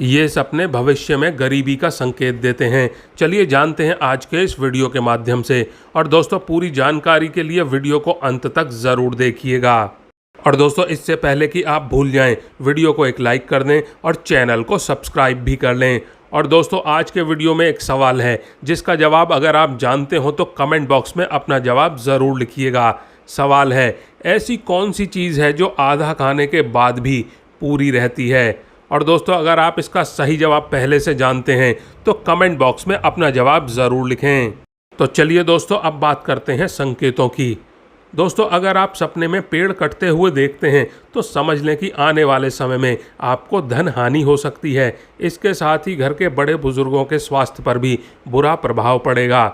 ये सपने भविष्य में गरीबी का संकेत देते हैं। चलिए जानते हैं आज के इस वीडियो के माध्यम से। और दोस्तों, पूरी जानकारी के लिए वीडियो को अंत तक ज़रूर देखिएगा। और दोस्तों, इससे पहले कि आप भूल जाएं, वीडियो को एक लाइक कर दें और चैनल को सब्सक्राइब भी कर लें। और दोस्तों, आज के वीडियो में एक सवाल है जिसका जवाब अगर आप जानते हो तो कमेंट बॉक्स में अपना जवाब ज़रूर लिखिएगा। सवाल है, ऐसी कौन सी चीज़ है जो आधा खाने के बाद भी पूरी रहती है? और दोस्तों, अगर आप इसका सही जवाब पहले से जानते हैं तो कमेंट बॉक्स में अपना जवाब ज़रूर लिखें। तो चलिए दोस्तों, अब बात करते हैं संकेतों की। दोस्तों, अगर आप सपने में पेड़ कटते हुए देखते हैं तो समझ लें कि आने वाले समय में आपको धन हानि हो सकती है। इसके साथ ही घर के बड़े बुजुर्गों के स्वास्थ्य पर भी बुरा प्रभाव पड़ेगा।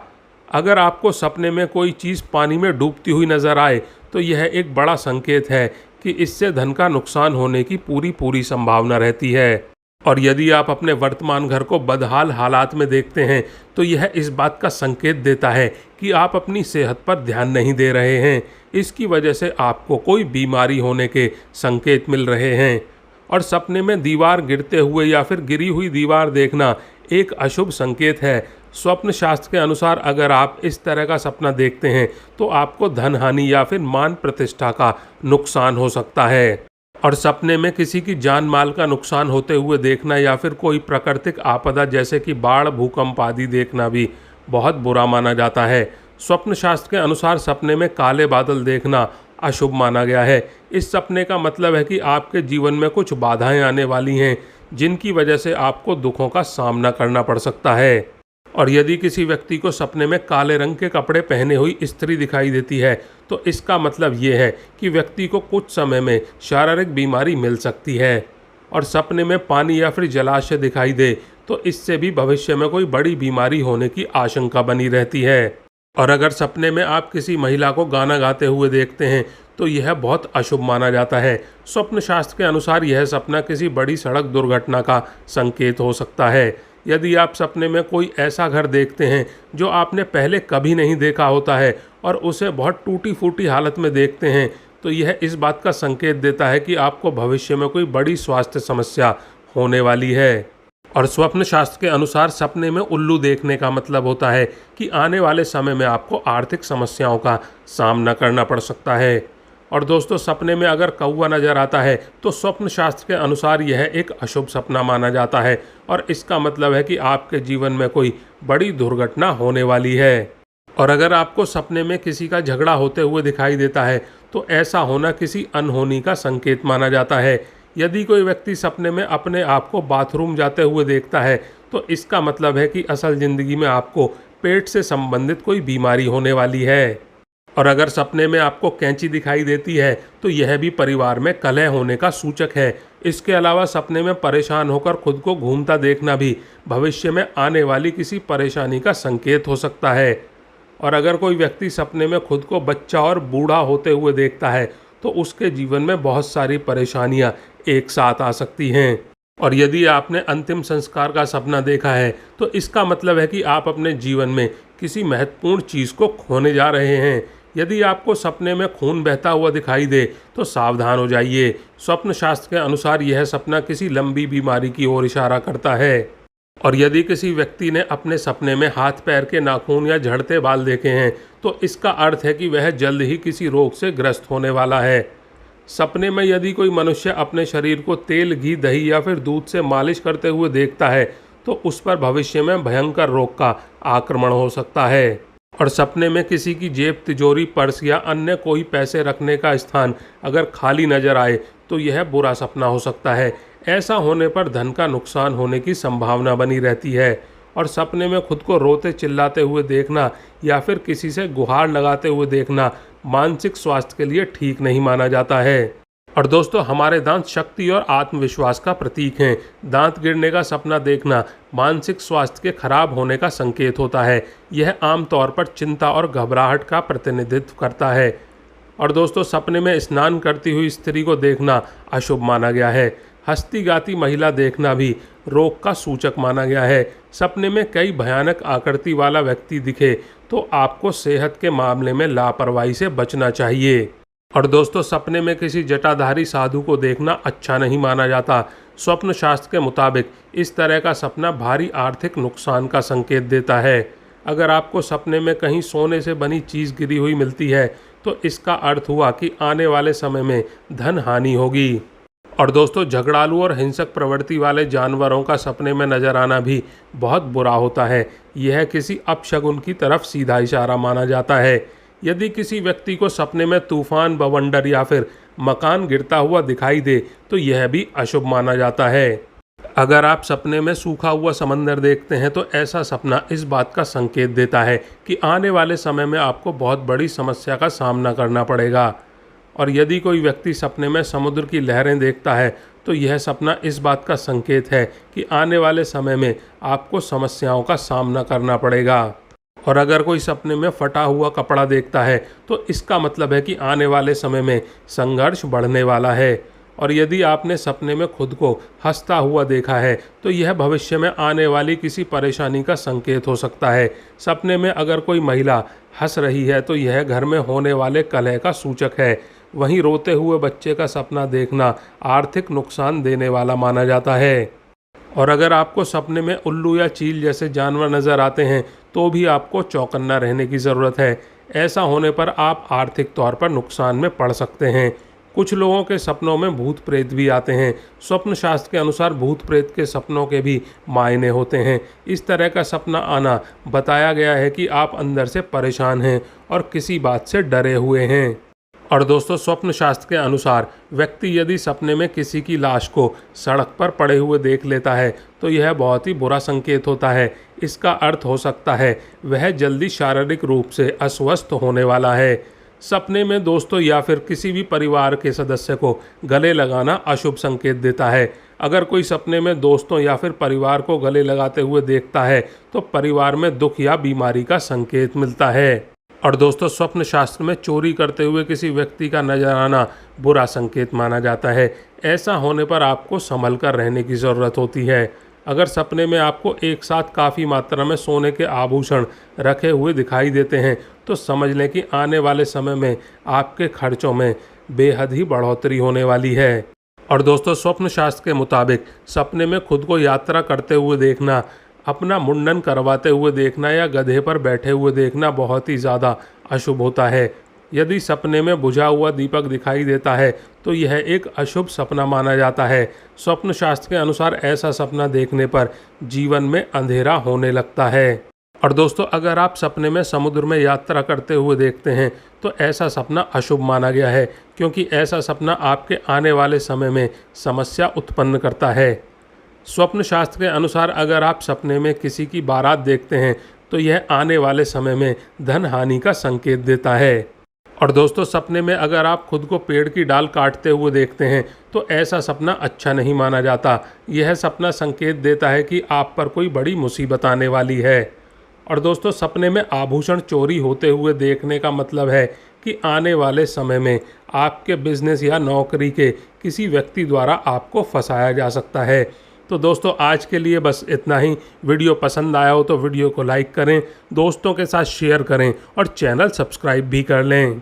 अगर आपको सपने में कोई चीज़ पानी में डूबती हुई नज़र आए तो यह एक बड़ा संकेत है कि इससे धन का नुकसान होने की पूरी संभावना रहती है। और यदि आप अपने वर्तमान घर को बदहाल हालात में देखते हैं तो यह इस बात का संकेत देता है कि आप अपनी सेहत पर ध्यान नहीं दे रहे हैं। इसकी वजह से आपको कोई बीमारी होने के संकेत मिल रहे हैं। और सपने में दीवार गिरते हुए या फिर गिरी हुई दीवार देखना एक अशुभ संकेत है। स्वप्न शास्त्र के अनुसार अगर आप इस तरह का सपना देखते हैं तो आपको धन हानि या फिर मान प्रतिष्ठा का नुकसान हो सकता है। और सपने में किसी की जान माल का नुकसान होते हुए देखना या फिर कोई प्राकृतिक आपदा जैसे कि बाढ़, भूकंप आदि देखना भी बहुत बुरा माना जाता है। स्वप्न शास्त्र के अनुसार सपने में काले बादल देखना अशुभ माना गया है। इस सपने का मतलब है कि आपके जीवन में कुछ बाधाएं आने वाली हैं जिनकी वजह से आपको दुखों का सामना करना पड़ सकता है। और यदि किसी व्यक्ति को सपने में काले रंग के कपड़े पहने हुई स्त्री दिखाई देती है तो इसका मतलब ये है कि व्यक्ति को कुछ समय में शारीरिक बीमारी मिल सकती है। और सपने में पानी या फिर जलाशय दिखाई दे तो इससे भी भविष्य में कोई बड़ी बीमारी होने की आशंका बनी रहती है। और अगर सपने में आप किसी महिला को गाना गाते हुए देखते हैं तो यह बहुत अशुभ माना जाता है। स्वप्न शास्त्र के अनुसार यह सपना किसी बड़ी सड़क दुर्घटना का संकेत हो सकता है। यदि आप सपने में कोई ऐसा घर देखते हैं जो आपने पहले कभी नहीं देखा होता है और उसे बहुत टूटी फूटी हालत में देखते हैं तो यह इस बात का संकेत देता है कि आपको भविष्य में कोई बड़ी स्वास्थ्य समस्या होने वाली है। और स्वप्न शास्त्र के अनुसार सपने में उल्लू देखने का मतलब होता है कि आने वाले समय में आपको आर्थिक समस्याओं का सामना करना पड़ सकता है। और दोस्तों, सपने में अगर कौवा नजर आता है तो स्वप्न शास्त्र के अनुसार यह एक अशुभ सपना माना जाता है और इसका मतलब है कि आपके जीवन में कोई बड़ी दुर्घटना होने वाली है। और अगर आपको सपने में किसी का झगड़ा होते हुए दिखाई देता है तो ऐसा होना किसी अनहोनी का संकेत माना जाता है। यदि कोई व्यक्ति सपने में अपने आप को बाथरूम जाते हुए देखता है तो इसका मतलब है कि असल ज़िंदगी में आपको पेट से संबंधित कोई बीमारी होने वाली है। और अगर सपने में आपको कैंची दिखाई देती है तो यह भी परिवार में कलह होने का सूचक है। इसके अलावा सपने में परेशान होकर खुद को घूमता देखना भी भविष्य में आने वाली किसी परेशानी का संकेत हो सकता है। और अगर कोई व्यक्ति सपने में खुद को बच्चा और बूढ़ा होते हुए देखता है तो उसके जीवन में बहुत सारी परेशानियां एक साथ आ सकती हैं। और यदि आपने अंतिम संस्कार का सपना देखा है तो इसका मतलब है कि आप अपने जीवन में किसी महत्वपूर्ण चीज़ को खोने जा रहे हैं। यदि आपको सपने में खून बहता हुआ दिखाई दे तो सावधान हो जाइए। स्वप्न शास्त्र के अनुसार यह सपना किसी लंबी बीमारी की ओर इशारा करता है। और यदि किसी व्यक्ति ने अपने सपने में हाथ पैर के नाखून या झड़ते बाल देखे हैं तो इसका अर्थ है कि वह जल्द ही किसी रोग से ग्रस्त होने वाला है। सपने में यदि कोई मनुष्य अपने शरीर को तेल, घी, दही या फिर दूध से मालिश करते हुए देखता है तो उस पर भविष्य में भयंकर रोग का आक्रमण हो सकता है। और सपने में किसी की जेब, तिजोरी, पर्स या अन्य कोई पैसे रखने का स्थान अगर खाली नजर आए तो यह बुरा सपना हो सकता है। ऐसा होने पर धन का नुकसान होने की संभावना बनी रहती है। और सपने में खुद को रोते चिल्लाते हुए देखना या फिर किसी से गुहार लगाते हुए देखना मानसिक स्वास्थ्य के लिए ठीक नहीं माना जाता है। और दोस्तों, हमारे दांत शक्ति और आत्मविश्वास का प्रतीक हैं। दांत गिरने का सपना देखना मानसिक स्वास्थ्य के खराब होने का संकेत होता है। यह आमतौर पर चिंता और घबराहट का प्रतिनिधित्व करता है। और दोस्तों, सपने में स्नान करती हुई स्त्री को देखना अशुभ माना गया है। हंसती गाती महिला देखना भी रोग का सूचक माना गया है। सपने में कई भयानक आकृति वाला व्यक्ति दिखे तो आपको सेहत के मामले में लापरवाही से बचना चाहिए। और दोस्तों, सपने में किसी जटाधारी साधु को देखना अच्छा नहीं माना जाता। स्वप्न शास्त्र के मुताबिक इस तरह का सपना भारी आर्थिक नुकसान का संकेत देता है। अगर आपको सपने में कहीं सोने से बनी चीज़ गिरी हुई मिलती है तो इसका अर्थ हुआ कि आने वाले समय में धन हानि होगी। और दोस्तों, झगड़ालू और हिंसक प्रवृत्ति वाले जानवरों का सपने में नजर आना भी बहुत बुरा होता है। यह किसी अपशगुन की तरफ सीधा इशारा माना जाता है। यदि किसी व्यक्ति को सपने में तूफान, बवंडर या फिर मकान गिरता हुआ दिखाई दे तो यह भी अशुभ माना जाता है। अगर आप सपने में सूखा हुआ समंदर देखते हैं तो ऐसा सपना इस बात का संकेत देता है कि आने वाले समय में आपको बहुत बड़ी समस्या का सामना करना पड़ेगा। और यदि कोई व्यक्ति सपने में समुद्र की लहरें देखता है तो यह सपना इस बात का संकेत है कि आने वाले समय में आपको समस्याओं का सामना करना पड़ेगा। और अगर कोई सपने में फटा हुआ कपड़ा देखता है तो इसका मतलब है कि आने वाले समय में संघर्ष बढ़ने वाला है। और यदि आपने सपने में खुद को हंसता हुआ देखा है तो यह भविष्य में आने वाली किसी परेशानी का संकेत हो सकता है। सपने में अगर कोई महिला हंस रही है तो यह घर में होने वाले कलह का सूचक है। वहीं रोते हुए बच्चे का सपना देखना आर्थिक नुकसान देने वाला माना जाता है। और अगर आपको सपने में उल्लू या चील जैसे जानवर नजर आते हैं तो भी आपको चौकन्ना रहने की ज़रूरत है। ऐसा होने पर आप आर्थिक तौर पर नुकसान में पड़ सकते हैं। कुछ लोगों के सपनों में भूत प्रेत भी आते हैं। स्वप्न शास्त्र के अनुसार भूत प्रेत के सपनों के भी मायने होते हैं। इस तरह का सपना आना बताया गया है कि आप अंदर से परेशान हैं और किसी बात से डरे हुए हैं। और दोस्तों, स्वप्न शास्त्र के अनुसार व्यक्ति यदि सपने में किसी की लाश को सड़क पर पड़े हुए देख लेता है तो यह बहुत ही बुरा संकेत होता है। इसका अर्थ हो सकता है वह जल्दी शारीरिक रूप से अस्वस्थ होने वाला है। सपने में दोस्तों या फिर किसी भी परिवार के सदस्य को गले लगाना अशुभ संकेत देता है। अगर कोई सपने में दोस्तों या फिर परिवार को गले लगाते हुए देखता है तो परिवार में दुख या बीमारी का संकेत मिलता है। और दोस्तों, स्वप्न शास्त्र में चोरी करते हुए किसी व्यक्ति का नजर आना बुरा संकेत माना जाता है। ऐसा होने पर आपको संभल कर रहने की ज़रूरत होती है। अगर सपने में आपको एक साथ काफ़ी मात्रा में सोने के आभूषण रखे हुए दिखाई देते हैं तो समझ लें कि आने वाले समय में आपके खर्चों में बेहद ही बढ़ोतरी होने वाली है। और दोस्तों, स्वप्न शास्त्र के मुताबिक सपने में खुद को यात्रा करते हुए देखना, अपना मुंडन करवाते हुए देखना या गधे पर बैठे हुए देखना बहुत ही ज़्यादा अशुभ होता है। यदि सपने में बुझा हुआ दीपक दिखाई देता है तो यह एक अशुभ सपना माना जाता है। स्वप्न शास्त्र के अनुसार ऐसा सपना देखने पर जीवन में अंधेरा होने लगता है। और दोस्तों, अगर आप सपने में समुद्र में यात्रा करते हुए देखते हैं तो ऐसा सपना अशुभ माना गया है, क्योंकि ऐसा सपना आपके आने वाले समय में समस्या उत्पन्न करता है। स्वप्न शास्त्र के अनुसार अगर आप सपने में किसी की बारात देखते हैं तो यह आने वाले समय में धन हानि का संकेत देता है। और दोस्तों, सपने में अगर आप खुद को पेड़ की डाल काटते हुए देखते हैं तो ऐसा सपना अच्छा नहीं माना जाता। यह सपना संकेत देता है कि आप पर कोई बड़ी मुसीबत आने वाली है। और दोस्तों, सपने में आभूषण चोरी होते हुए देखने का मतलब है कि आने वाले समय में आपके बिजनेस या नौकरी के किसी व्यक्ति द्वारा आपको फंसाया जा सकता है। तो दोस्तों, आज के लिए बस इतना ही। वीडियो पसंद आया हो तो वीडियो को लाइक करें, दोस्तों के साथ शेयर करें और चैनल सब्सक्राइब भी कर लें।